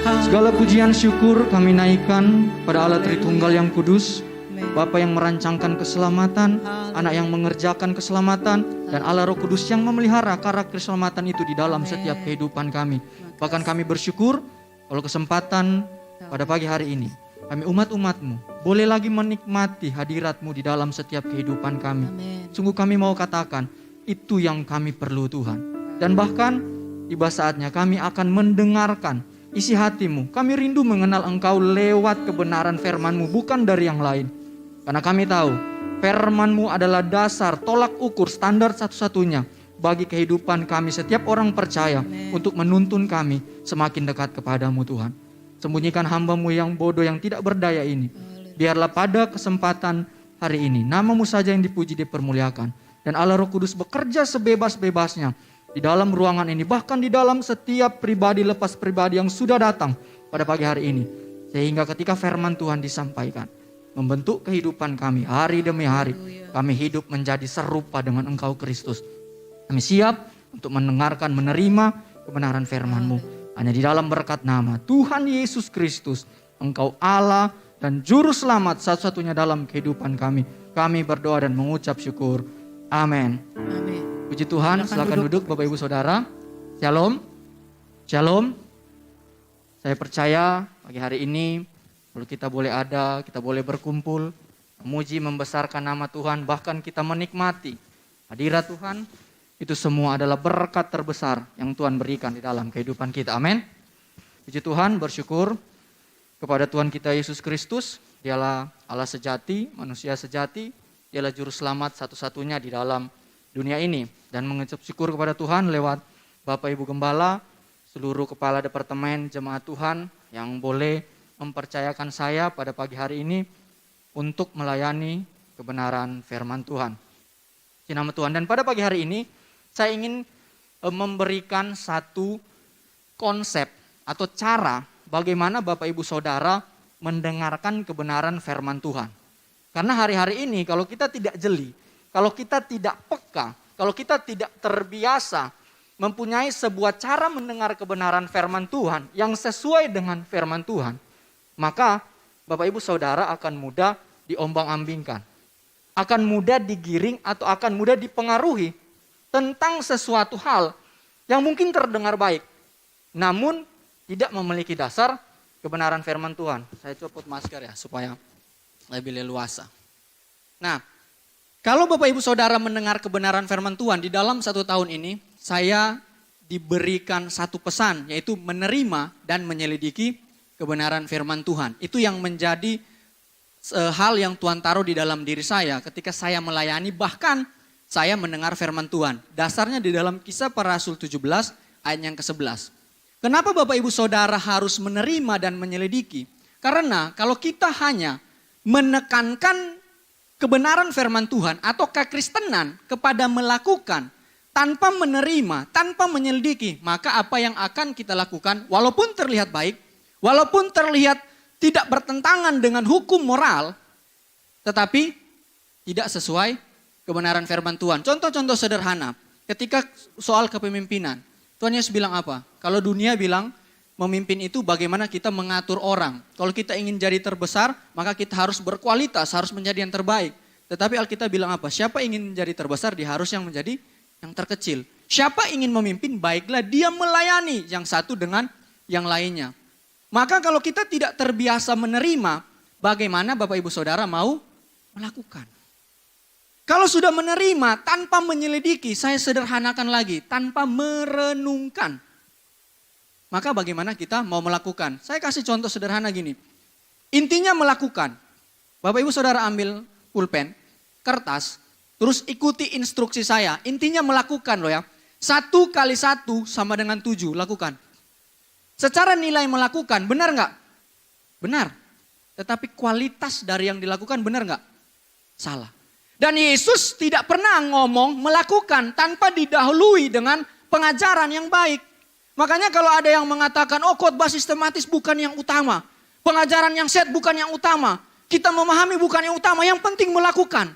Segala pujian syukur kami naikkan pada Allah Tritunggal yang kudus, Bapa yang merancangkan keselamatan, Anak yang mengerjakan keselamatan, dan Allah Roh Kudus yang memelihara karakter keselamatan itu di dalam setiap kehidupan kami. Bahkan kami bersyukur kalau kesempatan pada pagi hari ini kami umat-umat-Mu boleh lagi menikmati hadirat-Mu di dalam setiap kehidupan kami. Sungguh kami mau katakan itu yang kami perlu Tuhan. Dan bahkan tiba saatnya kami akan mendengarkan isi hati-Mu. Kami rindu mengenal Engkau lewat kebenaran firman-Mu, bukan dari yang lain. Karena kami tahu firman-Mu adalah dasar, tolak ukur, standar satu-satunya bagi kehidupan kami, setiap orang percaya, untuk menuntun kami semakin dekat kepadamu Tuhan. Sembunyikan hamba-Mu yang bodoh, yang tidak berdaya ini. Biarlah pada kesempatan hari ini nama-Mu saja yang dipuji, dipermuliakan. Dan Allah Roh Kudus bekerja sebebas-bebasnya di dalam ruangan ini, bahkan di dalam setiap pribadi lepas pribadi yang sudah datang pada pagi hari ini. Sehingga ketika firman Tuhan disampaikan, membentuk kehidupan kami hari demi hari. Kami hidup menjadi serupa dengan Engkau Kristus. Kami siap untuk mendengarkan, menerima kebenaran firman-Mu. Hanya di dalam berkat nama Tuhan Yesus Kristus, Engkau Allah dan Juru Selamat satu-satunya dalam kehidupan kami. Kami berdoa dan mengucap syukur. Amin. Puji Tuhan, silakan duduk Bapak Ibu Saudara. Shalom. Shalom. Saya percaya pagi hari ini kalau kita boleh ada, kita boleh berkumpul, memuji, membesarkan nama Tuhan, bahkan kita menikmati hadirat Tuhan, itu semua adalah berkat terbesar yang Tuhan berikan di dalam kehidupan kita. Amin. Puji Tuhan, bersyukur kepada Tuhan kita Yesus Kristus. Dialah Allah sejati, manusia sejati. Dialah Juru Selamat satu-satunya di dalam dunia ini. Dan mengucap syukur kepada Tuhan lewat Bapak Ibu Gembala, seluruh kepala departemen jemaat Tuhan yang boleh mempercayakan saya pada pagi hari ini untuk melayani kebenaran firman Tuhan. Di nama Tuhan. Dan pada pagi hari ini saya ingin memberikan satu konsep atau cara bagaimana Bapak Ibu Saudara mendengarkan kebenaran firman Tuhan. Karena hari-hari ini kalau kita tidak jeli, kalau kita tidak peka, kalau kita tidak terbiasa mempunyai sebuah cara mendengar kebenaran firman Tuhan yang sesuai dengan firman Tuhan, maka Bapak Ibu Saudara akan mudah diombang-ambingkan. Akan mudah digiring atau akan mudah dipengaruhi tentang sesuatu hal yang mungkin terdengar baik, namun tidak memiliki dasar kebenaran firman Tuhan. Saya copot masker ya supaya lebih leluasa. Nah, kalau Bapak Ibu Saudara mendengar kebenaran firman Tuhan di dalam 1 tahun ini, saya diberikan satu pesan, yaitu menerima dan menyelidiki kebenaran firman Tuhan. Itu yang menjadi hal yang Tuhan taruh di dalam diri saya ketika saya melayani, bahkan saya mendengar firman Tuhan. Dasarnya di dalam Kisah Para Rasul 17 ayat yang ke-11. Kenapa Bapak Ibu Saudara harus menerima dan menyelidiki? Karena kalau kita hanya menekankan kebenaran firman Tuhan atau kekristenan kepada melakukan tanpa menerima, tanpa menyelidiki, maka apa yang akan kita lakukan walaupun terlihat baik, walaupun terlihat tidak bertentangan dengan hukum moral, tetapi tidak sesuai kebenaran firman Tuhan. Contoh-contoh sederhana, ketika soal kepemimpinan, Tuhan Yesus bilang apa? Kalau dunia bilang memimpin itu bagaimana kita mengatur orang. Kalau kita ingin jadi terbesar, maka kita harus berkualitas, harus menjadi yang terbaik. Tetapi Alkitab bilang apa? Siapa ingin menjadi terbesar, dia harus yang menjadi yang terkecil. Siapa ingin memimpin, baiklah dia melayani yang satu dengan yang lainnya. Maka kalau kita tidak terbiasa menerima, bagaimana Bapak Ibu Saudara mau melakukan? Kalau sudah menerima tanpa menyelidiki, saya sederhanakan lagi, tanpa merenungkan. Maka bagaimana kita mau melakukan? Saya kasih contoh sederhana gini. Intinya melakukan. Bapak Ibu Saudara ambil pulpen, kertas, terus ikuti instruksi saya. Intinya melakukan loh ya. 1 kali 1 sama dengan 7, lakukan. Secara nilai melakukan, benar nggak? Benar. Tetapi kualitas dari yang dilakukan benar nggak? Salah. Dan Yesus tidak pernah ngomong melakukan tanpa didahului dengan pengajaran yang baik. Makanya kalau ada yang mengatakan, oh khotbah sistematis bukan yang utama. Pengajaran yang set bukan yang utama. Kita memahami bukan yang utama, yang penting melakukan.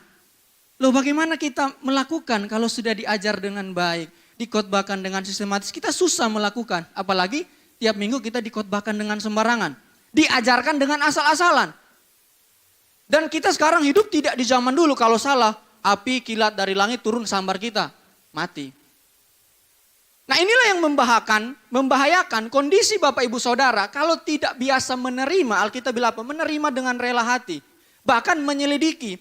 Loh bagaimana kita melakukan kalau sudah diajar dengan baik, dikhotbahkan dengan sistematis, kita susah melakukan. Apalagi tiap minggu kita dikhotbahkan dengan sembarangan. Diajarkan dengan asal-asalan. Dan kita sekarang hidup tidak di zaman dulu. Kalau salah, api kilat dari langit turun sambar kita. Mati. Nah inilah yang membahayakan kondisi Bapak Ibu Saudara. Kalau tidak biasa menerima, Alkitab bilang apa? Menerima dengan rela hati. Bahkan menyelidiki.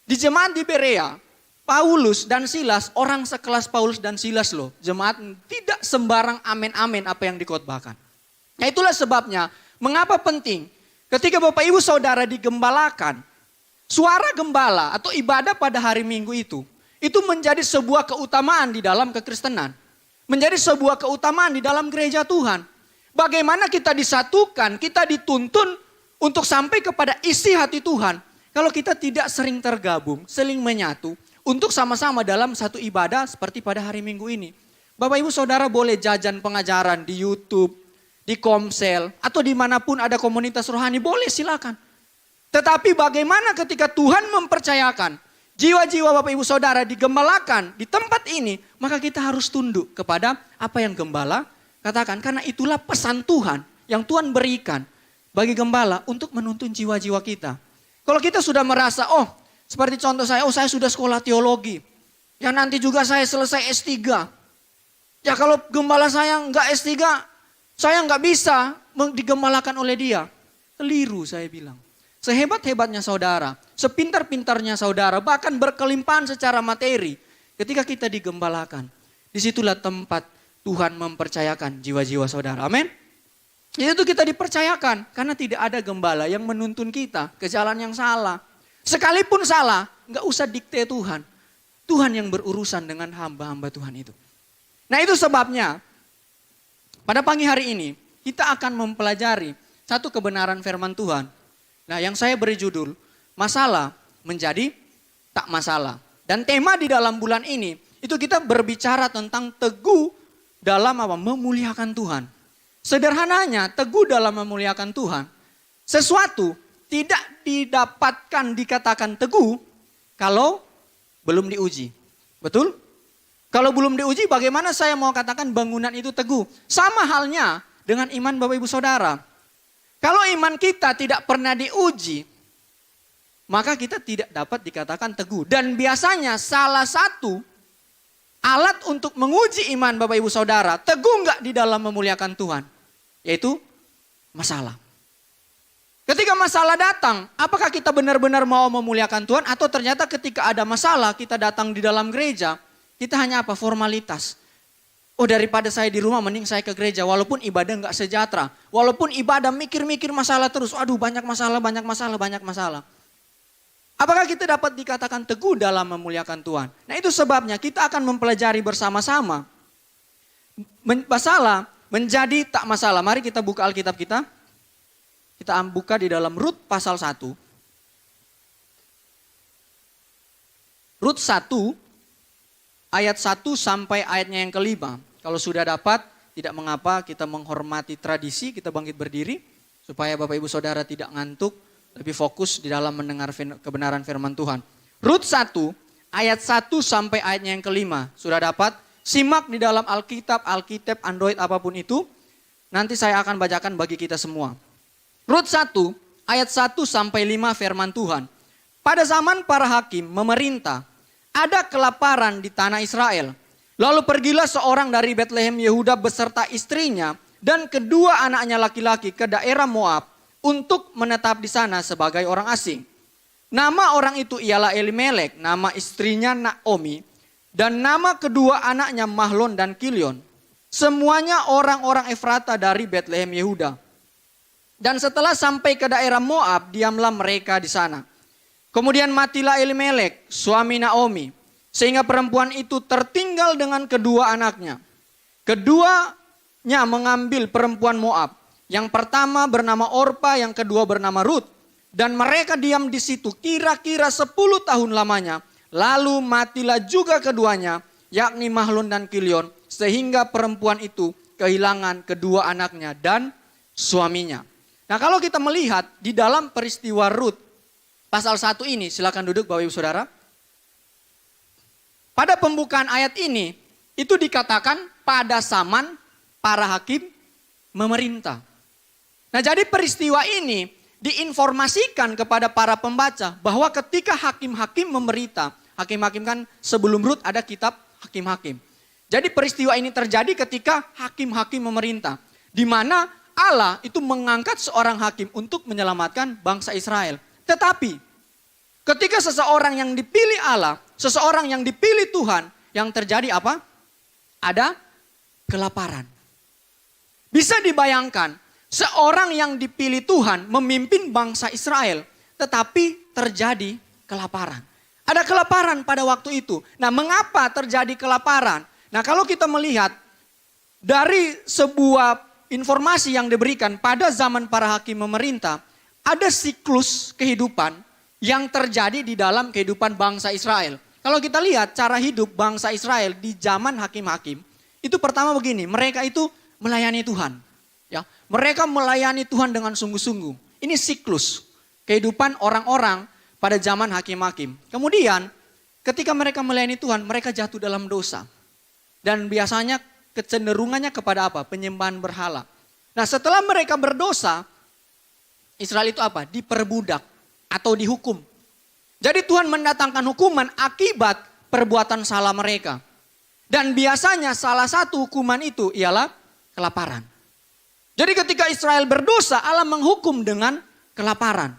Di jemaat di Berea, Paulus dan Silas, orang sekelas Paulus dan Silas loh. Jemaat tidak sembarang amin-amin apa yang dikhotbahkan. Nah itulah sebabnya, mengapa penting ketika Bapak Ibu Saudara digembalakan, suara gembala atau ibadah pada hari Minggu itu menjadi sebuah keutamaan di dalam kekristenan. Menjadi sebuah keutamaan di dalam gereja Tuhan. Bagaimana kita disatukan, kita dituntun untuk sampai kepada isi hati Tuhan. Kalau kita tidak sering tergabung, saling menyatu, untuk sama-sama dalam satu ibadah seperti pada hari Minggu ini. Bapak Ibu Saudara boleh jajan pengajaran di YouTube, di Komsel, atau dimanapun ada komunitas rohani, boleh silakan. Tetapi bagaimana ketika Tuhan mempercayakan jiwa-jiwa Bapak Ibu Saudara digembalakan di tempat ini, maka kita harus tunduk kepada apa yang gembala katakan. Karena itulah pesan Tuhan yang Tuhan berikan bagi gembala untuk menuntun jiwa-jiwa kita. Kalau kita sudah merasa, seperti contoh saya, saya sudah sekolah teologi. Ya nanti juga saya selesai S3. Ya kalau gembala saya enggak S3, saya enggak bisa digembalakan oleh dia. Keliru saya bilang. Sehebat-hebatnya saudara, sepintar-pintarnya saudara, bahkan berkelimpahan secara materi. Ketika kita digembalakan, disitulah tempat Tuhan mempercayakan jiwa-jiwa saudara. Amin. Itu kita dipercayakan, karena tidak ada gembala yang menuntun kita ke jalan yang salah. Sekalipun salah, nggak usah dikte Tuhan. Tuhan yang berurusan dengan hamba-hamba Tuhan itu. Nah itu sebabnya, pada pagi hari ini, kita akan mempelajari satu kebenaran firman Tuhan. Nah yang saya beri judul, masalah menjadi tak masalah. Dan tema di dalam bulan ini, itu kita berbicara tentang teguh dalam memuliakan Tuhan. Sederhananya, teguh dalam memuliakan Tuhan. Sesuatu tidak didapatkan dikatakan teguh kalau belum diuji. Betul? Kalau belum diuji bagaimana saya mau katakan bangunan itu teguh? Sama halnya dengan iman Bapak Ibu Saudara. Kalau iman kita tidak pernah diuji, maka kita tidak dapat dikatakan teguh. Dan biasanya salah satu alat untuk menguji iman Bapak Ibu Saudara, teguh enggak di dalam memuliakan Tuhan? Yaitu masalah. Ketika masalah datang, apakah kita benar-benar mau memuliakan Tuhan? Atau ternyata ketika ada masalah, kita datang di dalam gereja, kita hanya formalitas. Daripada saya di rumah, mending saya ke gereja. Walaupun ibadah enggak sejahtera. Walaupun ibadah mikir-mikir masalah terus. Banyak masalah, banyak masalah, banyak masalah. Apakah kita dapat dikatakan teguh dalam memuliakan Tuhan? Nah itu sebabnya kita akan mempelajari bersama-sama. Masalah menjadi tak masalah. Mari kita buka Alkitab kita. Kita buka di dalam Rut pasal 1. Rut 1 ayat 1 sampai ayatnya yang kelima. Kalau sudah dapat, tidak mengapa kita menghormati tradisi, kita bangkit berdiri. Supaya Bapak Ibu Saudara tidak ngantuk, lebih fokus di dalam mendengar kebenaran firman Tuhan. Rut 1 ayat 1 sampai ayatnya yang kelima. Sudah dapat? Simak di dalam Alkitab, Android apapun itu. Nanti saya akan bacakan bagi kita semua. Rut 1 ayat 1 sampai 5 firman Tuhan. Pada zaman para hakim memerintah, ada kelaparan di tanah Israel. Lalu pergilah seorang dari Betlehem Yehuda beserta istrinya dan kedua anaknya laki-laki ke daerah Moab untuk menetap di sana sebagai orang asing. Nama orang itu ialah Elimelek, nama istrinya Naomi, dan nama kedua anaknya Mahlon dan Kilion. Semuanya orang-orang Efrata dari Betlehem Yehuda. Dan setelah sampai ke daerah Moab, diamlah mereka di sana. Kemudian matilah Elimelek, suami Naomi, sehingga perempuan itu tertinggal dengan kedua anaknya. Keduanya mengambil perempuan Moab. Yang pertama bernama Orpa, yang kedua bernama Rut. Dan mereka diam di situ kira-kira 10 tahun lamanya. Lalu matilah juga keduanya, yakni Mahlon dan Kilion, sehingga perempuan itu kehilangan kedua anaknya dan suaminya. Nah kalau kita melihat di dalam peristiwa Rut pasal 1 ini, silakan duduk Bapak Ibu Saudara. Pada pembukaan ayat ini, itu dikatakan pada zaman para hakim memerintah. Nah, jadi peristiwa ini diinformasikan kepada para pembaca bahwa ketika hakim-hakim memerintah, hakim-hakim kan sebelum Rut ada kitab hakim-hakim. Jadi peristiwa ini terjadi ketika hakim-hakim memerintah, di mana Allah itu mengangkat seorang hakim untuk menyelamatkan bangsa Israel. Tetapi ketika seseorang yang dipilih Allah, seseorang yang dipilih Tuhan, yang terjadi apa? Ada kelaparan. Bisa dibayangkan, seorang yang dipilih Tuhan memimpin bangsa Israel, tetapi terjadi kelaparan. Ada kelaparan pada waktu itu. Nah, mengapa terjadi kelaparan? Nah, kalau kita melihat dari sebuah informasi yang diberikan pada zaman para hakim memerintah, ada siklus kehidupan yang terjadi di dalam kehidupan bangsa Israel. Kalau kita lihat cara hidup bangsa Israel di zaman hakim-hakim, itu pertama begini, mereka itu melayani Tuhan. Ya, mereka melayani Tuhan dengan sungguh-sungguh. Ini siklus kehidupan orang-orang pada zaman hakim-hakim. Kemudian ketika mereka melayani Tuhan, mereka jatuh dalam dosa. Dan biasanya kecenderungannya kepada apa? Penyembahan berhala. Nah, setelah mereka berdosa, Israel itu apa? Diperbudak atau dihukum. Jadi Tuhan mendatangkan hukuman akibat perbuatan salah mereka. Dan biasanya salah satu hukuman itu ialah kelaparan. Jadi ketika Israel berdosa, Allah menghukum dengan kelaparan.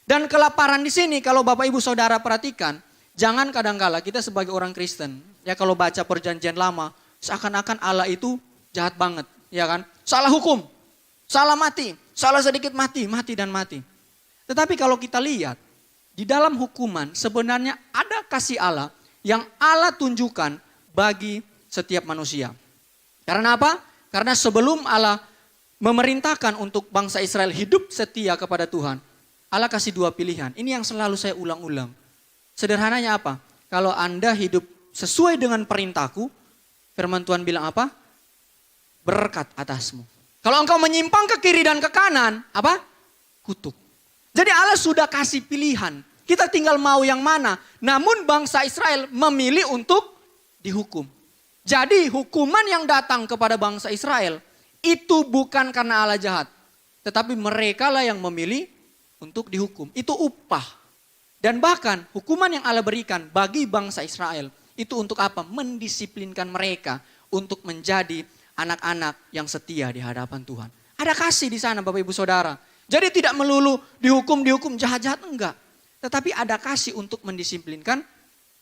Dan kelaparan di sini kalau Bapak Ibu Saudara perhatikan, jangan kadang-kala kita sebagai orang Kristen, ya kalau baca perjanjian lama, seakan-akan Allah itu jahat banget, ya kan? Salah hukum, salah mati, salah sedikit mati, mati dan mati. Tetapi kalau kita lihat, di dalam hukuman sebenarnya ada kasih Allah yang Allah tunjukkan bagi setiap manusia. Karena apa? Karena sebelum Allah memerintahkan untuk bangsa Israel hidup setia kepada Tuhan, Allah kasih dua pilihan. Ini yang selalu saya ulang-ulang. Sederhananya apa? Kalau Anda hidup sesuai dengan perintahku, firman Tuhan bilang apa? Berkat atasmu. Kalau engkau menyimpang ke kiri dan ke kanan, apa? Kutuk. Jadi Allah sudah kasih pilihan. Kita tinggal mau yang mana. Namun bangsa Israel memilih untuk dihukum. Jadi hukuman yang datang kepada bangsa Israel itu bukan karena Allah jahat. Tetapi mereka lah yang memilih untuk dihukum. Itu upah. Dan bahkan hukuman yang Allah berikan bagi bangsa Israel itu untuk apa? Mendisiplinkan mereka untuk menjadi anak-anak yang setia di hadapan Tuhan. Ada kasih di sana Bapak Ibu Saudara. Jadi tidak melulu dihukum jahat-jahat, enggak. Tetapi ada kasih untuk mendisiplinkan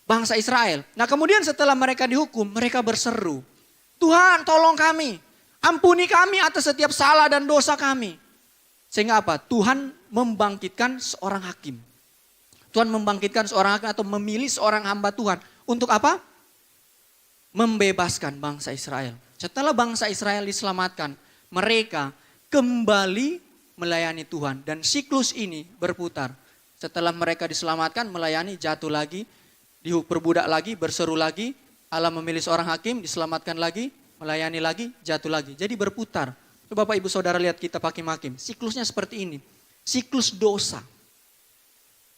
bangsa Israel. Nah kemudian setelah mereka dihukum, mereka berseru, Tuhan tolong kami, ampuni kami atas setiap salah dan dosa kami. Sehingga apa? Tuhan membangkitkan seorang hakim. Tuhan membangkitkan seorang hakim atau memilih seorang hamba Tuhan. Untuk apa? Membebaskan bangsa Israel. Setelah bangsa Israel diselamatkan, mereka kembali melayani Tuhan. Dan siklus ini berputar. Setelah mereka diselamatkan, melayani, jatuh lagi, diperbudak lagi, berseru lagi. Allah memilih seorang hakim, diselamatkan lagi, melayani lagi, jatuh lagi. Jadi berputar. Coba Bapak Ibu Saudara lihat kitab hakim-hakim. Siklusnya seperti ini. Siklus dosa.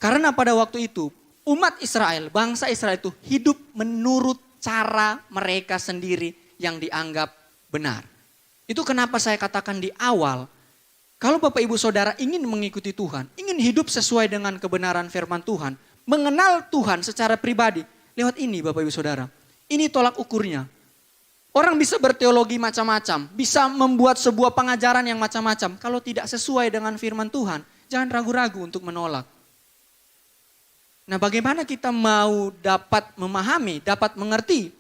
Karena pada waktu itu, umat Israel, bangsa Israel itu hidup menurut cara mereka sendiri yang dianggap benar. Itu kenapa saya katakan di awal, kalau Bapak Ibu Saudara ingin mengikuti Tuhan, ingin hidup sesuai dengan kebenaran firman Tuhan, mengenal Tuhan secara pribadi, lewat ini Bapak Ibu Saudara. Ini tolak ukurnya. Orang bisa berteologi macam-macam, bisa membuat sebuah pengajaran yang macam-macam. Kalau tidak sesuai dengan firman Tuhan, jangan ragu-ragu untuk menolak. Nah bagaimana kita mau dapat memahami, dapat mengerti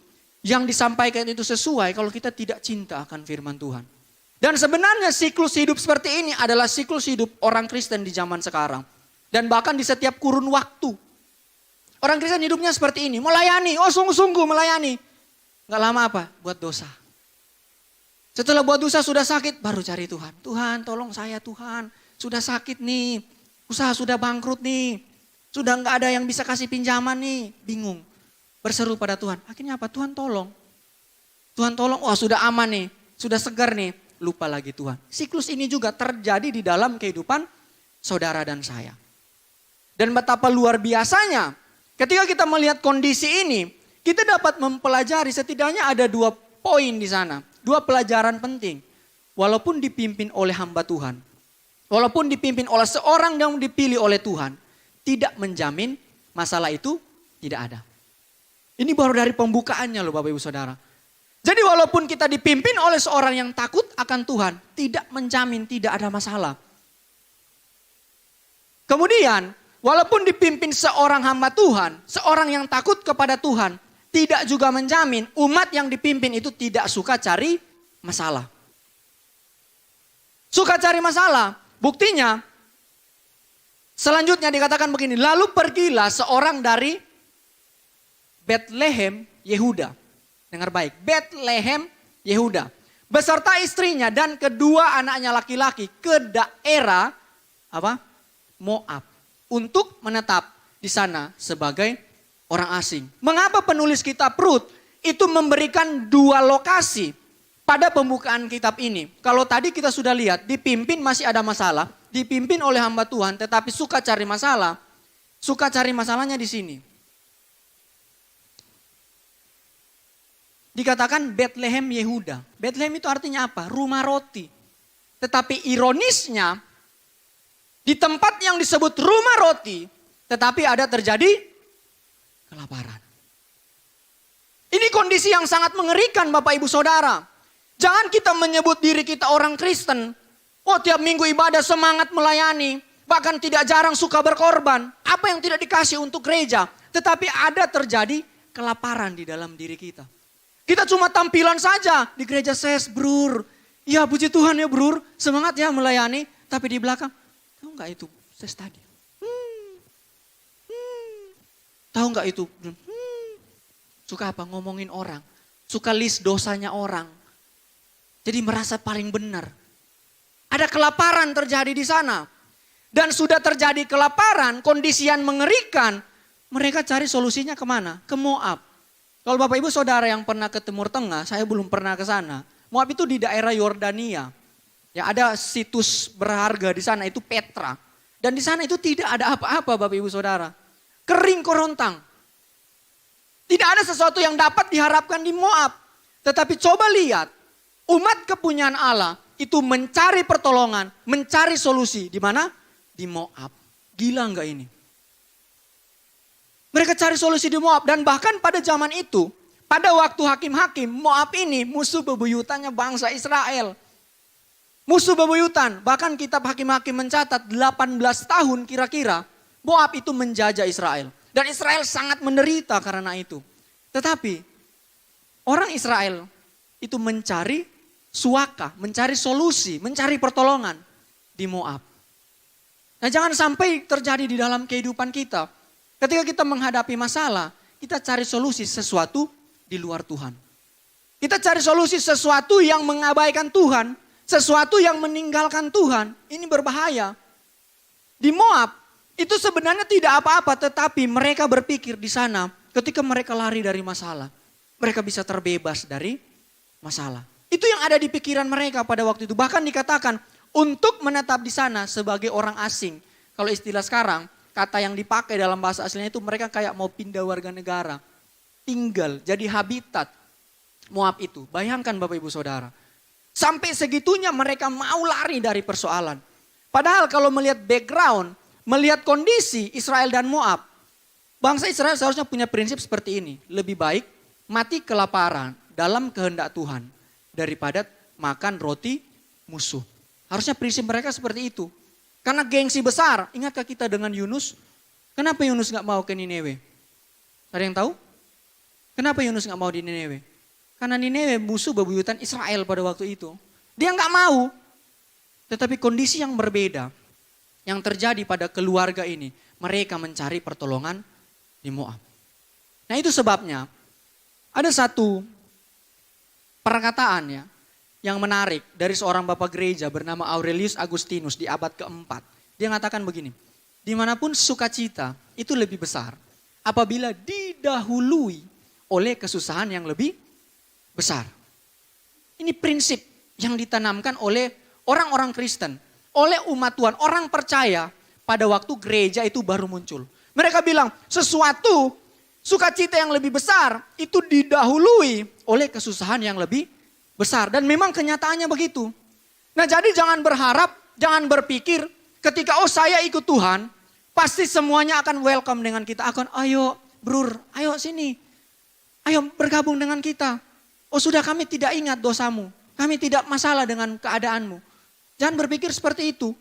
yang disampaikan itu sesuai kalau kita tidak cinta akan firman Tuhan. Dan sebenarnya siklus hidup seperti ini adalah siklus hidup orang Kristen di zaman sekarang. Dan bahkan di setiap kurun waktu. Orang Kristen hidupnya seperti ini, melayani, oh sungguh-sungguh melayani. Gak lama apa? Buat dosa. Setelah buat dosa sudah sakit, baru cari Tuhan. Tuhan tolong saya Tuhan, sudah sakit nih, usaha sudah bangkrut nih. Sudah gak ada yang bisa kasih pinjaman nih, bingung. Berseru pada Tuhan, akhirnya apa? Tuhan tolong. Tuhan tolong, oh sudah aman nih, sudah segar nih. Lupa lagi Tuhan. Siklus ini juga terjadi di dalam kehidupan saudara dan saya. Dan betapa luar biasanya ketika kita melihat kondisi ini, kita dapat mempelajari setidaknya ada 2 poin di sana. 2 pelajaran penting. walaupun dipimpin oleh hamba Tuhan, walaupun dipimpin oleh seorang yang dipilih oleh Tuhan, tidak menjamin masalah itu tidak ada. Ini baru dari pembukaannya loh Bapak Ibu Saudara. Jadi walaupun kita dipimpin oleh seorang yang takut akan Tuhan, tidak menjamin tidak ada masalah. Kemudian, walaupun dipimpin seorang hamba Tuhan, seorang yang takut kepada Tuhan, tidak juga menjamin umat yang dipimpin itu tidak suka cari masalah. Suka cari masalah. Buktinya, selanjutnya dikatakan begini, lalu pergilah seorang dari Bethlehem, Yehuda. Dengar baik, Bethlehem, Yehuda. Beserta istrinya dan kedua anaknya laki-laki ke daerah Moab. Untuk menetap di sana sebagai orang asing. Mengapa penulis kitab Rut itu memberikan dua lokasi pada pembukaan kitab ini? Kalau tadi kita sudah lihat, dipimpin masih ada masalah, dipimpin oleh hamba Tuhan, tetapi suka cari masalah. Suka cari masalahnya di sini. Dikatakan Bethlehem Yehuda. Bethlehem itu artinya apa? Rumah roti. Tetapi ironisnya, di tempat yang disebut rumah roti, tetapi ada terjadi kelaparan. Ini kondisi yang sangat mengerikan Bapak Ibu Saudara. Jangan kita menyebut diri kita orang Kristen. Oh, tiap minggu ibadah semangat melayani. Bahkan tidak jarang suka berkorban. Apa yang tidak dikasih untuk gereja. Tetapi ada terjadi kelaparan di dalam diri kita. Kita cuma tampilan saja di gereja ses, brur. Ya puji Tuhan ya brur, semangat ya melayani. Tapi di belakang, tahu nggak itu ses tadi? Tahu nggak itu? Suka apa? Ngomongin orang. Suka list dosanya orang. Jadi merasa paling benar. Ada kelaparan terjadi di sana. Dan sudah terjadi kelaparan, kondisi yang mengerikan. Mereka cari solusinya kemana? Ke Moab. Kalau Bapak Ibu Saudara yang pernah ke Timur Tengah, saya belum pernah ke sana. Moab itu di daerah Yordania. Ya, ada situs berharga di sana, itu Petra. Dan di sana itu tidak ada apa-apa Bapak Ibu Saudara. Kering korontang. Tidak ada sesuatu yang dapat diharapkan di Moab. Tetapi coba lihat. Umat kepunyaan Allah itu mencari pertolongan, mencari solusi. Di mana? Di Moab. Gila enggak ini? Mereka cari solusi di Moab. Dan bahkan pada zaman itu, pada waktu hakim-hakim, Moab ini musuh bebuyutannya bangsa Israel. Musuh bebuyutan. Bahkan kitab hakim-hakim mencatat 18 tahun kira-kira, Moab itu menjajah Israel. Dan Israel sangat menderita karena itu. Tetapi orang Israel itu mencari suaka, mencari solusi, mencari pertolongan di Moab. Nah, jangan sampai terjadi di dalam kehidupan kita. Ketika kita menghadapi masalah, kita cari solusi sesuatu di luar Tuhan. Kita cari solusi sesuatu yang mengabaikan Tuhan, sesuatu yang meninggalkan Tuhan. Ini berbahaya. Di Moab itu sebenarnya tidak apa-apa, tetapi mereka berpikir di sana ketika mereka lari dari masalah, mereka bisa terbebas dari masalah. Itu yang ada di pikiran mereka pada waktu itu. Bahkan dikatakan untuk menetap di sana sebagai orang asing. Kalau istilah sekarang, kata yang dipakai dalam bahasa aslinya itu mereka kayak mau pindah warga negara. Tinggal, jadi habitat Moab itu. Bayangkan Bapak Ibu Saudara. Sampai segitunya mereka mau lari dari persoalan. Padahal kalau melihat background, melihat kondisi Israel dan Moab. Bangsa Israel seharusnya punya prinsip seperti ini. Lebih baik mati kelaparan dalam kehendak Tuhan daripada makan roti musuh. Harusnya prinsip mereka seperti itu. Karena gengsi besar, ingatkah kita dengan Yunus? Kenapa Yunus gak mau ke Nineve? Ada yang tahu? Kenapa Yunus gak mau di Nineve? Karena Nineve musuh bebuyutan Israel pada waktu itu. Dia gak mau. Tetapi kondisi yang berbeda yang terjadi pada keluarga ini. Mereka mencari pertolongan di Moab. Nah itu sebabnya ada satu perkataan ya yang menarik dari seorang bapak gereja bernama Aurelius Agustinus di abad keempat. Dia mengatakan begini, dimanapun sukacita itu lebih besar apabila didahului oleh kesusahan yang lebih besar. Ini prinsip yang ditanamkan oleh orang-orang Kristen, oleh umat Tuhan, orang percaya pada waktu gereja itu baru muncul. Mereka bilang sesuatu sukacita yang lebih besar itu didahului oleh kesusahan yang lebih besar. Dan memang kenyataannya begitu. Nah jadi jangan berharap, jangan berpikir ketika saya ikut Tuhan, pasti semuanya akan welcome dengan kita. Akan ayo brur, ayo sini, ayo bergabung dengan kita. Oh sudah kami tidak ingat dosamu, kami tidak masalah dengan keadaanmu. Jangan berpikir seperti itu.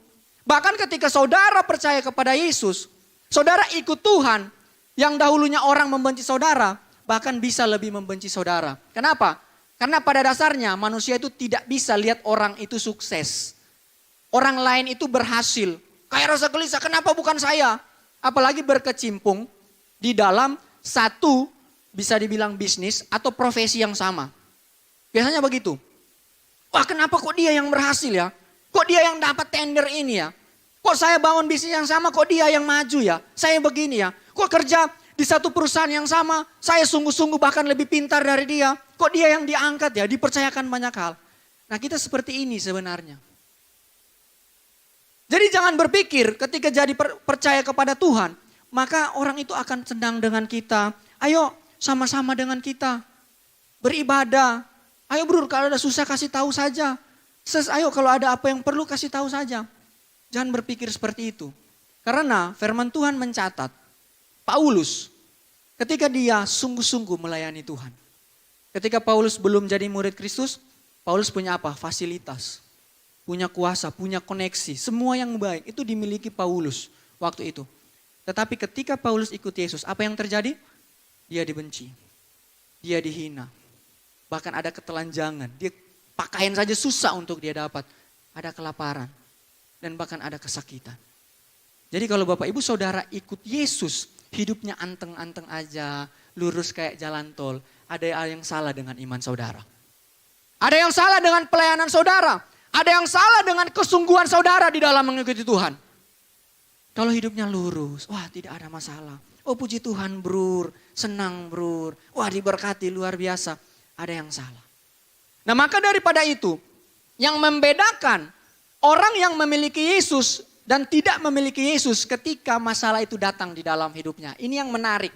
Bahkan ketika saudara percaya kepada Yesus, saudara ikut Tuhan, yang dahulunya orang membenci saudara, bahkan bisa lebih membenci saudara. Kenapa? Karena pada dasarnya manusia itu tidak bisa lihat orang itu sukses. Orang lain itu berhasil. Kayak rasa gelisah, kenapa bukan saya? Apalagi berkecimpung di dalam satu bisa dibilang bisnis atau profesi yang sama. Biasanya begitu. Wah kenapa kok dia yang berhasil ya? Kok dia yang dapat tender ini ya? Kok saya bangun bisnis yang sama, kok dia yang maju ya? Saya begini ya. Kok kerja di satu perusahaan yang sama, saya sungguh-sungguh bahkan lebih pintar dari dia. Kok dia yang diangkat ya, dipercayakan banyak hal. Nah kita seperti ini sebenarnya. Jadi jangan berpikir ketika jadi percaya kepada Tuhan, maka orang itu akan senang dengan kita. Ayo sama-sama dengan kita, beribadah. Ayo bro, kalau ada susah kasih tahu saja. Ayo kalau ada apa yang perlu kasih tahu saja. Jangan berpikir seperti itu. Karena firman Tuhan mencatat, Paulus ketika dia sungguh-sungguh melayani Tuhan. Ketika Paulus belum jadi murid Kristus, Paulus punya apa? Fasilitas. Punya kuasa, punya koneksi. Semua yang baik itu dimiliki Paulus waktu itu. Tetapi ketika Paulus ikut Yesus, apa yang terjadi? Dia dibenci. Dia dihina. Bahkan ada ketelanjangan. Dia pakaian saja susah untuk dia dapat. Ada kelaparan. Dan bahkan ada kesakitan. Jadi kalau Bapak Ibu Saudara ikut Yesus, hidupnya anteng-anteng aja, lurus kayak jalan tol. Ada yang salah dengan iman saudara. Ada yang salah dengan pelayanan saudara. Ada yang salah dengan kesungguhan saudara di dalam mengikuti Tuhan. Kalau hidupnya lurus, wah tidak ada masalah. Oh puji Tuhan brur, senang brur. Wah diberkati luar biasa. Ada yang salah. Nah maka daripada itu, yang membedakan orang yang memiliki Yesus dan tidak memiliki Yesus ketika masalah itu datang di dalam hidupnya. Ini yang menarik.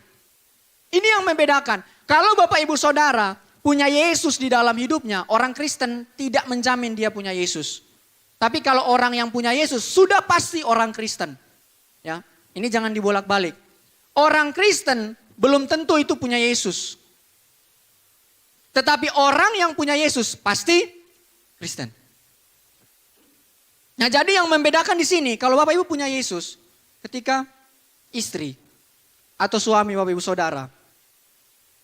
Ini yang membedakan. Kalau Bapak Ibu Saudara punya Yesus di dalam hidupnya, orang Kristen tidak menjamin dia punya Yesus. Tapi kalau orang yang punya Yesus sudah pasti orang Kristen. Ya, ini jangan dibolak-balik. Orang Kristen belum tentu itu punya Yesus. Tetapi orang yang punya Yesus pasti Kristen. Nah jadi yang membedakan di sini, kalau Bapak Ibu punya Yesus, ketika istri atau suami Bapak Ibu Saudara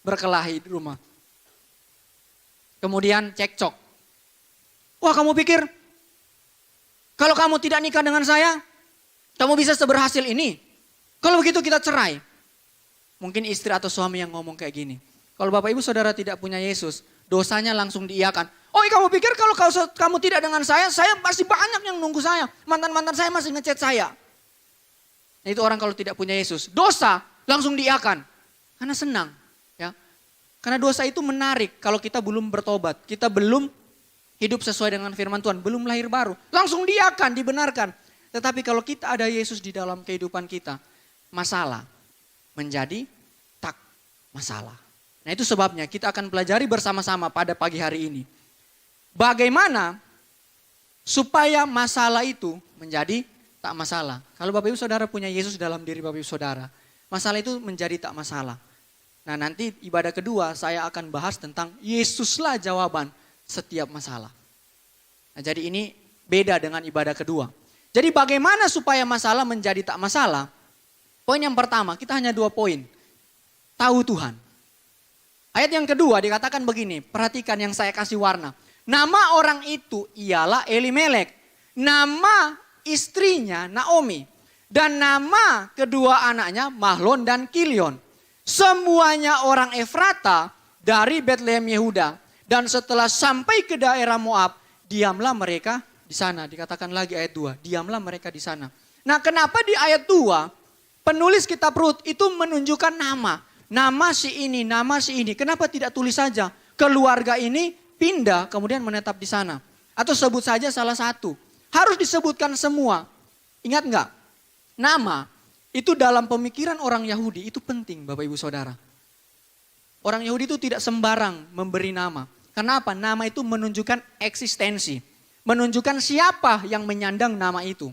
berkelahi di rumah. Kemudian cekcok. Wah kamu pikir kalau kamu tidak nikah dengan saya, kamu bisa seberhasil ini? Kalau begitu kita cerai. Mungkin istri atau suami yang ngomong kayak gini. Kalau Bapak Ibu Saudara tidak punya Yesus, dosanya langsung diiakan. Oh kamu pikir kalau kamu tidak dengan saya masih banyak yang nunggu saya. Mantan-mantan saya masih ngechat saya. Nah, itu orang kalau tidak punya Yesus. Dosa langsung diiakan. Karena senang. Ya. Karena dosa itu menarik kalau kita belum bertobat. Kita belum hidup sesuai dengan firman Tuhan. Belum lahir baru. Langsung diiakan, dibenarkan. Tetapi kalau kita ada Yesus di dalam kehidupan kita. Masalah menjadi tak masalah. Nah itu sebabnya kita akan pelajari bersama-sama pada pagi hari ini. Bagaimana supaya masalah itu menjadi tak masalah. Kalau Bapak Ibu Saudara punya Yesus dalam diri Bapak Ibu Saudara, masalah itu menjadi tak masalah. Nah nanti ibadah kedua saya akan bahas tentang Yesuslah jawaban setiap masalah. Nah jadi ini beda dengan ibadah kedua. Jadi bagaimana supaya masalah menjadi tak masalah? Poin yang pertama, kita hanya 2 poin. Tahu Tuhan. Ayat yang kedua dikatakan begini, perhatikan yang saya kasih warna. Nama orang itu ialah Elimelek. Nama istrinya Naomi. Dan nama kedua anaknya Mahlon dan Kilion. Semuanya orang Efrata dari Betlehem Yehuda. Dan setelah sampai ke daerah Moab, diamlah mereka di sana. Dikatakan lagi ayat 2, diamlah mereka di sana. Nah kenapa di ayat 2, penulis kitab Rut itu menunjukkan nama. Nama si ini, nama si ini. Kenapa tidak tulis saja keluarga ini pindah kemudian menetap di sana. Atau sebut saja salah satu. Harus disebutkan semua. Ingat enggak? Nama itu dalam pemikiran orang Yahudi itu penting Bapak Ibu Saudara. Orang Yahudi itu tidak sembarang memberi nama. Kenapa? Nama itu menunjukkan eksistensi. menunjukkan siapa yang menyandang nama itu.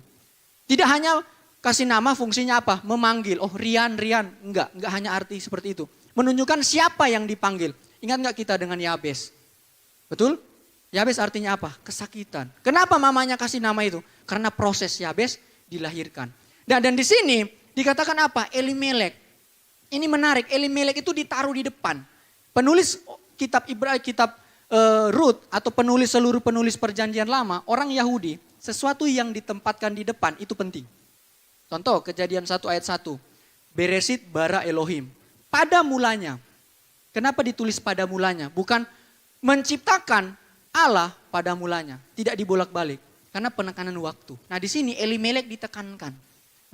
Tidak hanya kasih nama fungsinya apa? Memanggil. Oh Rian. Enggak hanya arti seperti itu. Menunjukkan siapa yang dipanggil. Ingat enggak kita dengan Yabes? Betul? Yabes artinya apa? Kesakitan. Kenapa mamanya kasih nama itu? Karena proses Yabes dilahirkan. Dan di sini dikatakan apa? Elimelek. Ini menarik, Elimelek itu ditaruh di depan. Penulis kitab Rut atau seluruh penulis perjanjian lama, orang Yahudi, sesuatu yang ditempatkan di depan itu penting. Contoh Kejadian 1 ayat 1. Beresit bara Elohim. Pada mulanya. Kenapa ditulis pada mulanya? Bukan menciptakan Allah pada mulanya. Tidak dibolak-balik. Karena penekanan waktu. Nah di sini Elimelek ditekankan.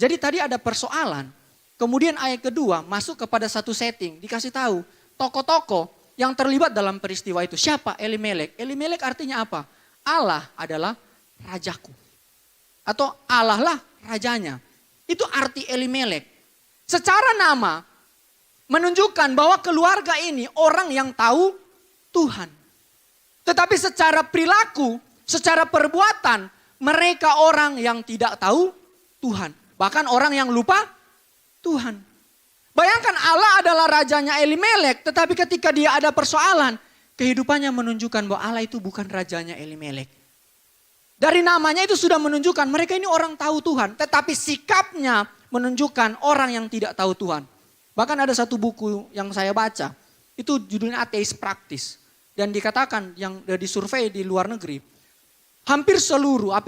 Jadi tadi ada persoalan. Kemudian ayat kedua masuk kepada satu setting. Dikasih tahu tokoh-tokoh yang terlibat dalam peristiwa itu. Siapa? Elimelek. Elimelek artinya apa? Allah adalah rajaku. Atau Allah lah rajanya. Itu arti Elimelek. Secara nama menunjukkan bahwa keluarga ini orang yang tahu Tuhan. Tetapi secara perilaku, secara perbuatan, mereka orang yang tidak tahu Tuhan. Bahkan orang yang lupa Tuhan. Bayangkan Allah adalah rajanya Elimelek, tetapi ketika dia ada persoalan, kehidupannya menunjukkan bahwa Allah itu bukan rajanya Elimelek. Dari namanya itu sudah menunjukkan mereka ini orang tahu Tuhan, tetapi sikapnya menunjukkan orang yang tidak tahu Tuhan. Bahkan ada satu buku yang saya baca, itu judulnya Ateis Praktis. Dan dikatakan yang disurvei di luar negeri, hampir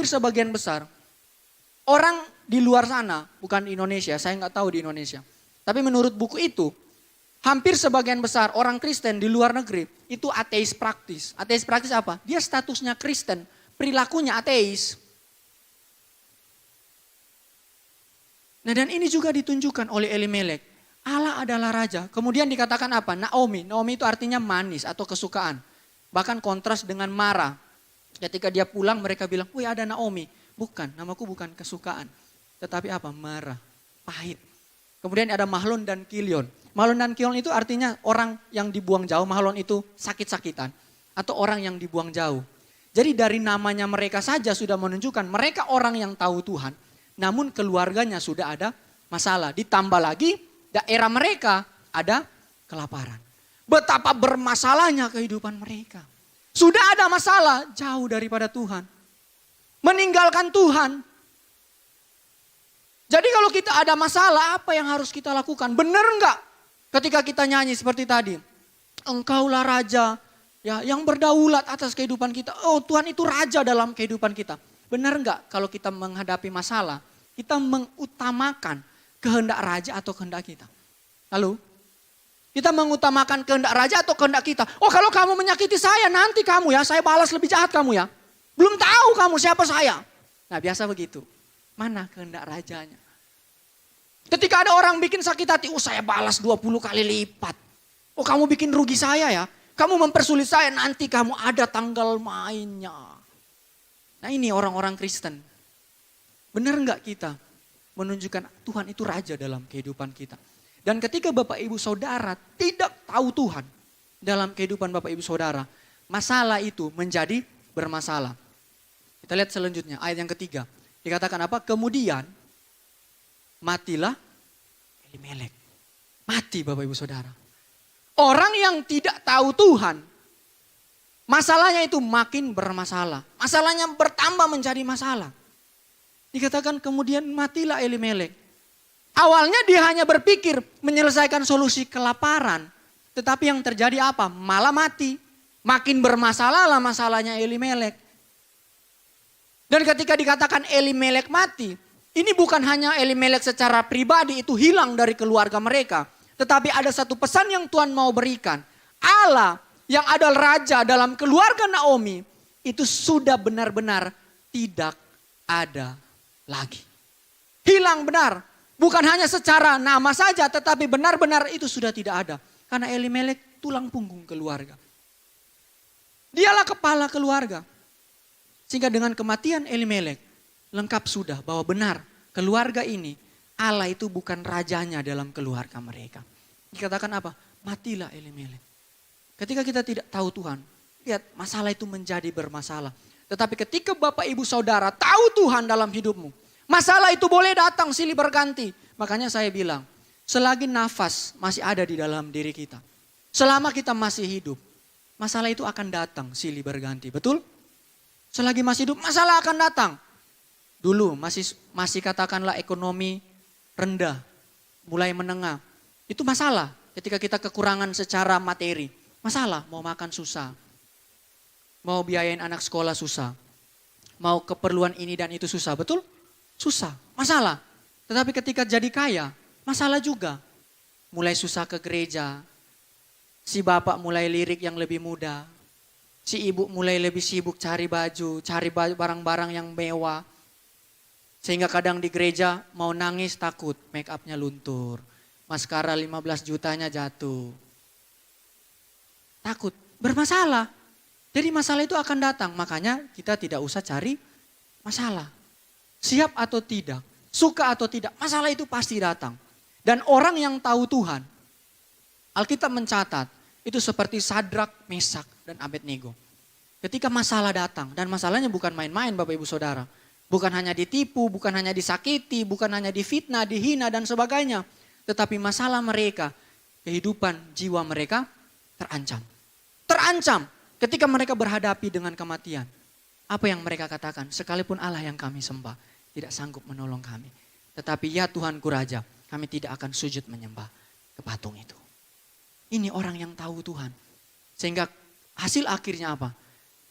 sebagian besar, orang di luar sana, bukan di Indonesia, saya nggak tahu di Indonesia. Tapi menurut buku itu, hampir sebagian besar orang Kristen di luar negeri itu ateis praktis. Ateis praktis apa? Dia statusnya Kristen, perilakunya ateis. Nah dan ini juga ditunjukkan oleh Elimelek. Allah adalah raja. Kemudian dikatakan apa? Naomi. Naomi itu artinya manis atau kesukaan. Bahkan kontras dengan Mara. Ketika dia pulang mereka bilang, wih ada Naomi. Bukan, namaku bukan kesukaan. Tetapi apa? Mara, pahit. Kemudian ada Mahlon dan Kilion. Mahlon dan Kilion itu artinya orang yang dibuang jauh. Mahlon itu sakit-sakitan. Atau orang yang dibuang jauh. Jadi dari namanya mereka saja sudah menunjukkan mereka orang yang tahu Tuhan. Namun keluarganya sudah ada masalah. Ditambah lagi daerah mereka ada kelaparan. Betapa bermasalahnya kehidupan mereka. Sudah ada masalah jauh daripada Tuhan. Meninggalkan Tuhan. Jadi kalau kita ada masalah apa yang harus kita lakukan? Benar enggak? Ketika kita nyanyi seperti tadi. Engkaulah raja ya, yang berdaulat atas kehidupan kita. Oh Tuhan itu raja dalam kehidupan kita. Benar enggak kalau kita menghadapi masalah. Kita mengutamakan kehendak raja atau kehendak kita. Lalu kita mengutamakan kehendak raja atau kehendak kita. Oh kalau kamu menyakiti saya nanti kamu ya, saya balas lebih jahat kamu ya. Belum tahu kamu siapa saya. Nah biasa begitu. Mana kehendak rajanya? Ketika ada orang bikin sakit hati, oh saya balas 20 kali lipat. Oh kamu bikin rugi saya ya. Kamu mempersulit saya, nanti kamu ada tanggal mainnya. Nah ini orang-orang Kristen. Benar enggak kita menunjukkan Tuhan itu raja dalam kehidupan kita? Dan ketika Bapak Ibu Saudara tidak tahu Tuhan dalam kehidupan Bapak Ibu Saudara, masalah itu menjadi bermasalah. Kita lihat selanjutnya, ayat yang ketiga. Dikatakan apa? Kemudian matilah Elimelek. Mati Bapak Ibu Saudara. Orang yang tidak tahu Tuhan, masalahnya itu makin bermasalah. Masalahnya bertambah menjadi masalah. Dikatakan kemudian matilah Elimelek. Awalnya dia hanya berpikir menyelesaikan solusi kelaparan. Tetapi yang terjadi apa? Malah mati. Makin bermasalahlah masalahnya Elimelek. Dan ketika dikatakan Elimelek mati, ini bukan hanya Elimelek secara pribadi itu hilang dari keluarga mereka. Tetapi ada satu pesan yang Tuhan mau berikan. Allah yang adalah raja dalam keluarga Naomi itu sudah benar-benar tidak ada lagi. Hilang benar. Bukan hanya secara nama saja tetapi benar-benar itu sudah tidak ada. Karena Elimelek tulang punggung keluarga. Dialah kepala keluarga. Sehingga dengan kematian Elimelek lengkap sudah bahwa benar keluarga ini Allah itu bukan rajanya dalam keluarga mereka. Dikatakan apa? Matilah Elimelek. Ketika kita tidak tahu Tuhan, lihat masalah itu menjadi bermasalah. Tetapi ketika Bapak Ibu Saudara tahu Tuhan dalam hidupmu, masalah itu boleh datang silih berganti. Makanya saya bilang, selagi nafas masih ada di dalam diri kita, selama kita masih hidup, masalah itu akan datang silih berganti. Betul? Selagi masih hidup, masalah akan datang. Dulu masih katakanlah ekonomi rendah, mulai menengah. Itu masalah ketika kita kekurangan secara materi. Masalah, mau makan susah. Mau biayain anak sekolah susah. Mau keperluan ini dan itu susah, betul? Susah, masalah. Tetapi ketika jadi kaya, masalah juga. Mulai susah ke gereja. Si bapak mulai lirik yang lebih muda. Si ibu mulai lebih sibuk cari baju, cari barang-barang yang mewah. Sehingga kadang di gereja mau nangis takut, make upnya luntur. Maskara 15 jutanya jatuh. Takut, bermasalah. Jadi masalah itu akan datang, makanya kita tidak usah cari masalah. Siap atau tidak, suka atau tidak, masalah itu pasti datang. Dan orang yang tahu Tuhan, Alkitab mencatat, itu seperti Sadrak, Mesak, dan Abednego. Ketika masalah datang, dan masalahnya bukan main-main Bapak Ibu Saudara. Bukan hanya ditipu, bukan hanya disakiti, bukan hanya difitnah, dihina dan sebagainya. Tetapi masalah mereka, kehidupan jiwa mereka terancam. Terancam. Ketika mereka berhadapi dengan kematian, apa yang mereka katakan? Sekalipun Allah yang kami sembah tidak sanggup menolong kami. Tetapi ya Tuhanku Raja, kami tidak akan sujud menyembah ke patung itu. Ini orang yang tahu Tuhan. Sehingga hasil akhirnya apa?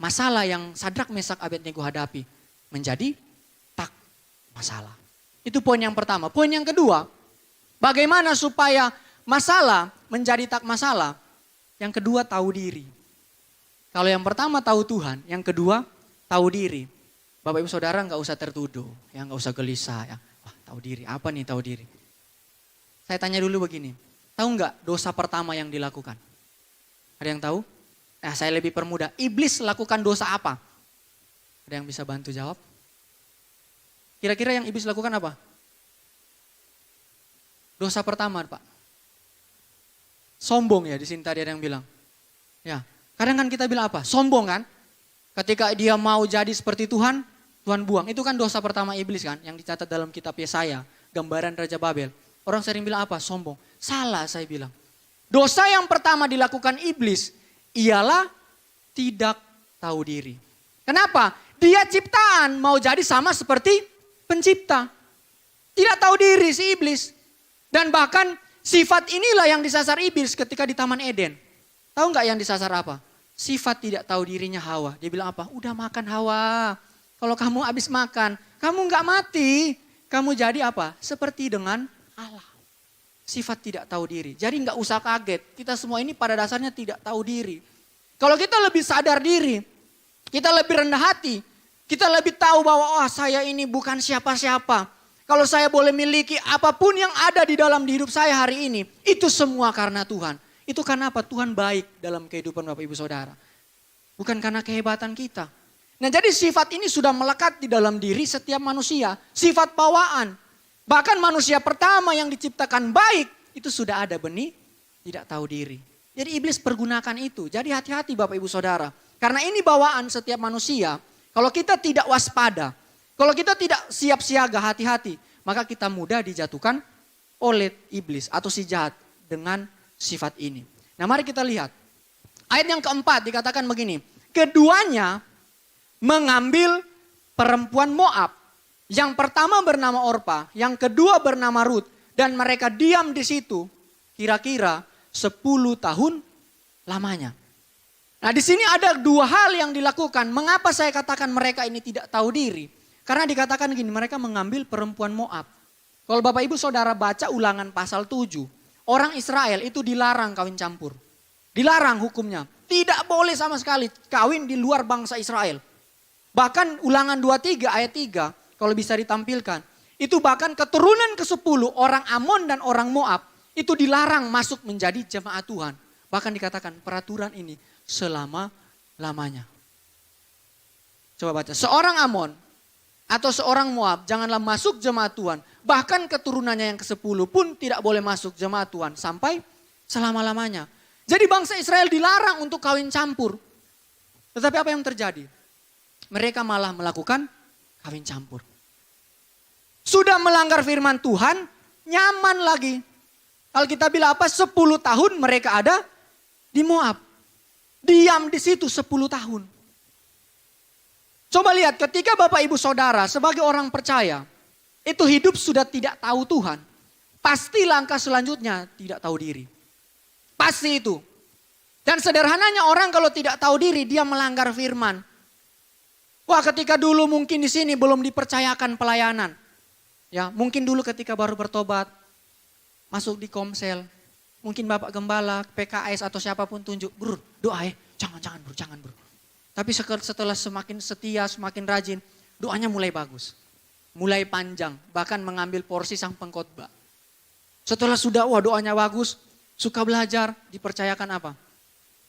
Masalah yang Sadrak, Mesak, Abednego hadapi menjadi tak masalah. Itu poin yang pertama. Poin yang kedua, bagaimana supaya masalah menjadi tak masalah? Yang kedua, tahu diri. Kalau yang pertama tahu Tuhan, yang kedua tahu diri. Bapak Ibu Saudara nggak usah tertuduh, ya nggak usah gelisah. Ya. Wah, tahu diri, apa nih tahu diri? Saya tanya dulu begini, tahu nggak dosa pertama yang dilakukan? Ada yang tahu? Nah, saya lebih permudah. Iblis lakukan dosa apa? Ada yang bisa bantu jawab? Kira-kira yang iblis lakukan apa? Dosa pertama, Pak. Sombong ya, di sini tadi ada yang bilang. Ya. Kadang kan kita bilang apa? Sombong kan? Ketika dia mau jadi seperti Tuhan, Tuhan buang. Itu kan dosa pertama iblis kan? Yang dicatat dalam kitab Yesaya, gambaran Raja Babel. Orang sering bilang apa? Sombong. Salah saya bilang. Dosa yang pertama dilakukan iblis, ialah tidak tahu diri. Kenapa? Dia ciptaan mau jadi sama seperti pencipta. Tidak tahu diri si iblis. Dan bahkan sifat inilah yang disasar iblis ketika di Taman Eden. Tahu nggak yang disasar apa? Sifat tidak tahu dirinya Hawa. Dia bilang apa? Udah makan Hawa. Kalau kamu habis makan, kamu nggak mati. Kamu jadi apa? Seperti dengan Allah. Sifat tidak tahu diri. Jadi nggak usah kaget. Kita semua ini pada dasarnya tidak tahu diri. Kalau kita lebih sadar diri, kita lebih rendah hati, kita lebih tahu bahwa saya ini bukan siapa-siapa. Kalau saya boleh miliki apapun yang ada di dalam hidup saya hari ini, itu semua karena Tuhan. Itu karena apa? Tuhan baik dalam kehidupan Bapak Ibu Saudara. Bukan karena kehebatan kita. Nah, jadi sifat ini sudah melekat di dalam diri setiap manusia. Sifat bawaan. Bahkan manusia pertama yang diciptakan baik, itu sudah ada benih tidak tahu diri. Jadi iblis pergunakan itu. Jadi hati-hati Bapak Ibu Saudara. Karena ini bawaan setiap manusia. Kalau kita tidak waspada, kalau kita tidak siap siaga, hati-hati, maka kita mudah dijatuhkan oleh iblis atau si jahat dengan sifat ini. Nah, mari kita lihat. Ayat yang keempat dikatakan begini. Keduanya mengambil perempuan Moab. Yang pertama bernama Orpa, yang kedua bernama Rut. Dan mereka diam di situ kira-kira 10 tahun lamanya. Nah, di sini ada dua hal yang dilakukan. Mengapa saya katakan mereka ini tidak tahu diri? Karena dikatakan gini, mereka mengambil perempuan Moab. Kalau Bapak Ibu Saudara baca Ulangan pasal 7, orang Israel itu dilarang kawin campur. Dilarang hukumnya. Tidak boleh sama sekali kawin di luar bangsa Israel. Bahkan Ulangan 23 ayat 3, kalau bisa ditampilkan. Itu bahkan keturunan ke-10 orang Amon dan orang Moab itu dilarang masuk menjadi jemaat Tuhan. Bahkan dikatakan peraturan ini selama-lamanya. Coba baca. Seorang Amon atau seorang Moab janganlah masuk jemaat Tuhan. Bahkan keturunannya yang ke-10 pun tidak boleh masuk jemaat Tuhan sampai selama-lamanya. Jadi bangsa Israel dilarang untuk kawin campur. Tetapi apa yang terjadi? mereka malah melakukan kawin campur. Sudah melanggar firman Tuhan, nyaman lagi. Alkitab bilang apa? 10 tahun mereka ada di Moab. Diam di situ 10 tahun. Coba lihat ketika Bapak Ibu Saudara sebagai orang percaya, itu hidup sudah tidak tahu Tuhan. Pasti langkah selanjutnya tidak tahu diri. Pasti itu. Dan sederhananya orang kalau tidak tahu diri, dia melanggar firman. Wah, ketika dulu mungkin di sini belum dipercayakan pelayanan. Ya, mungkin dulu ketika baru bertobat, masuk di komsel, mungkin Bapak Gembala, PKS atau siapapun tunjuk, bro, doa ya, jangan bro. Tapi setelah semakin setia, semakin rajin, doanya mulai bagus. Mulai panjang, bahkan mengambil porsi sang pengkhotbah. Setelah sudah, wah doanya bagus, suka belajar, dipercayakan apa?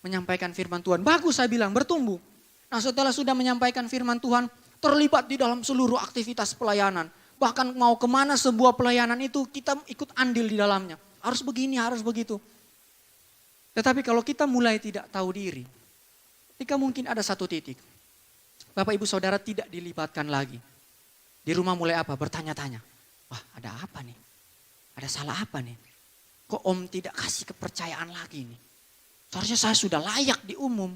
Menyampaikan firman Tuhan. Bagus saya bilang, bertumbuh. Nah setelah sudah menyampaikan firman Tuhan, terlibat di dalam seluruh aktivitas pelayanan. Bahkan mau kemana sebuah pelayanan itu kita ikut andil di dalamnya. Harus begini, harus begitu. Tetapi kalau kita mulai tidak tahu diri, ketika mungkin ada satu titik, Bapak Ibu Saudara tidak dilibatkan lagi. Di rumah mulai apa? Bertanya-tanya. Wah ada apa nih? Ada salah apa nih? Kok Om tidak kasih kepercayaan lagi nih? Seharusnya saya sudah layak di umum.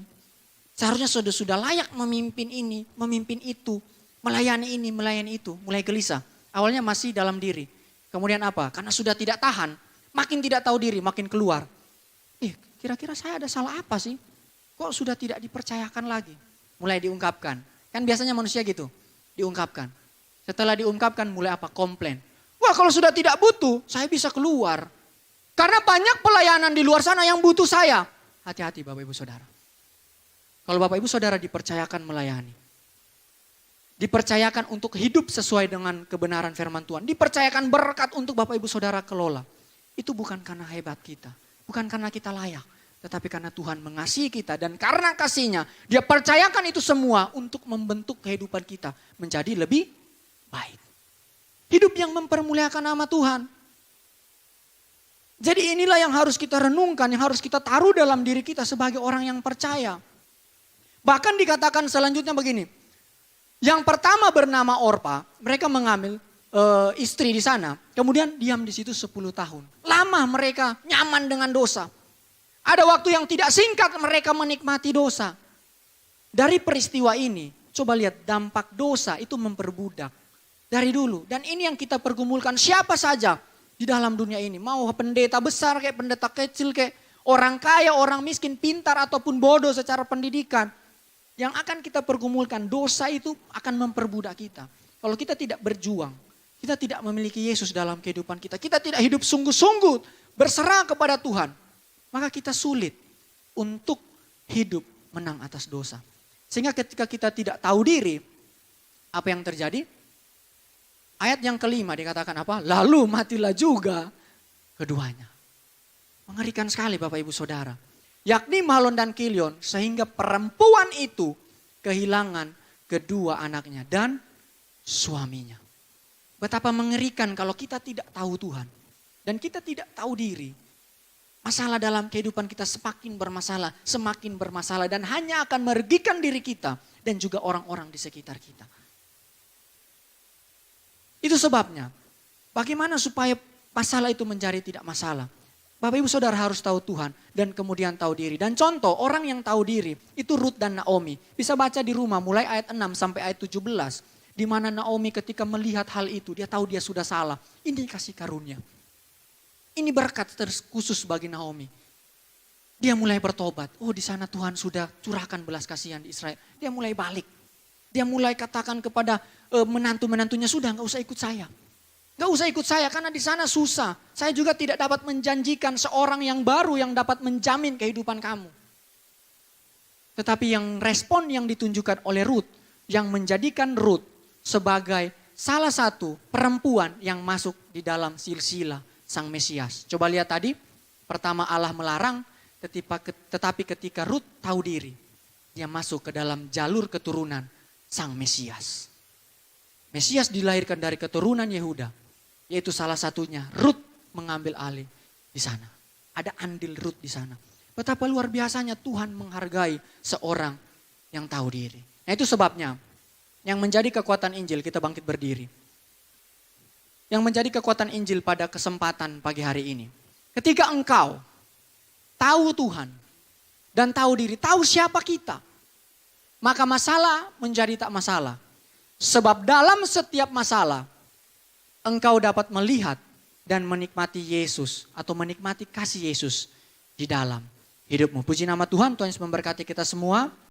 Seharusnya sudah layak memimpin ini, memimpin itu. Melayani ini, melayani itu. Mulai gelisah. Awalnya masih dalam diri. Kemudian apa? Karena sudah tidak tahan. Makin tidak tahu diri, makin keluar. Kira-kira saya ada salah apa sih? Kok sudah tidak dipercayakan lagi? Mulai diungkapkan. Kan biasanya manusia gitu. Diungkapkan. Setelah diungkapkan mulai apa? Komplain. Wah kalau sudah tidak butuh, saya bisa keluar. Karena banyak pelayanan di luar sana yang butuh saya. Hati-hati Bapak Ibu Saudara. Kalau Bapak Ibu Saudara dipercayakan melayani. Dipercayakan untuk hidup sesuai dengan kebenaran firman Tuhan. Dipercayakan berkat untuk Bapak Ibu Saudara kelola. Itu bukan karena hebat kita. Bukan karena kita layak. Tetapi karena Tuhan mengasihi kita. Dan karena kasihnya dia percayakan itu semua untuk membentuk kehidupan kita. Menjadi lebih baik. Hidup yang mempermuliakan nama Tuhan. Jadi inilah yang harus kita renungkan. Yang harus kita taruh dalam diri kita sebagai orang yang percaya. Bahkan dikatakan selanjutnya begini. Yang pertama bernama Orpa, mereka mengambil istri di sana. Kemudian diam di situ 10 tahun. Lama mereka nyaman dengan dosa. Ada waktu yang tidak singkat mereka menikmati dosa. Dari peristiwa ini, coba lihat dampak dosa itu memperbudak. Dari dulu. Dan ini yang kita pergumulkan siapa saja di dalam dunia ini. Mau pendeta besar kayak pendeta kecil kayak orang kaya, orang miskin, pintar ataupun bodoh secara pendidikan. Yang akan kita pergumulkan, dosa itu akan memperbudak kita. Kalau kita tidak berjuang, kita tidak memiliki Yesus dalam kehidupan kita. Kita tidak hidup sungguh-sungguh berserah kepada Tuhan. Maka kita sulit untuk hidup menang atas dosa. Sehingga ketika kita tidak tahu diri, apa yang terjadi? Ayat yang kelima dikatakan apa? Lalu matilah juga keduanya. Mengerikan sekali Bapak Ibu Saudara. Yakni Mahlon dan Kilion, sehingga perempuan itu kehilangan kedua anaknya dan suaminya. Betapa mengerikan kalau kita tidak tahu Tuhan dan kita tidak tahu diri. Masalah dalam kehidupan kita semakin bermasalah dan hanya akan merugikan diri kita dan juga orang-orang di sekitar kita. Itu sebabnya bagaimana supaya masalah itu menjadi tidak masalah. Bapak Ibu Saudara harus tahu Tuhan dan kemudian tahu diri. Dan contoh orang yang tahu diri itu Ruth dan Naomi. Bisa baca di rumah mulai ayat 6 sampai ayat 17. Di mana Naomi ketika melihat hal itu dia tahu dia sudah salah. Ini kasih karunia. Ini berkat khusus bagi Naomi. Dia mulai bertobat. Oh di sana Tuhan sudah curahkan belas kasihan di Israel. Dia mulai balik. Dia mulai katakan kepada menantu-menantunya sudah gak usah ikut saya. Gak usah ikut saya karena di sana susah. Saya juga tidak dapat menjanjikan seorang yang baru yang dapat menjamin kehidupan kamu. Tetapi yang respon yang ditunjukkan oleh Ruth, yang menjadikan Ruth sebagai salah satu perempuan yang masuk di dalam silsilah Sang Mesias. Coba lihat tadi, pertama Allah melarang, tetapi ketika Ruth tahu diri, dia masuk ke dalam jalur keturunan Sang Mesias. Mesias dilahirkan dari keturunan Yehuda. Yaitu salah satunya Ruth mengambil alih di sana. Ada andil Ruth di sana. Betapa luar biasanya Tuhan menghargai seorang yang tahu diri. Nah itu sebabnya Yang menjadi kekuatan Injil, kita bangkit berdiri. Yang menjadi kekuatan Injil pada kesempatan pagi hari ini. Ketika engkau tahu Tuhan dan tahu diri, tahu siapa kita, maka masalah menjadi tak masalah. Sebab dalam setiap masalah, engkau dapat melihat dan menikmati Yesus atau menikmati kasih Yesus di dalam hidupmu. Puji nama Tuhan, Tuhan Yesus memberkati kita semua.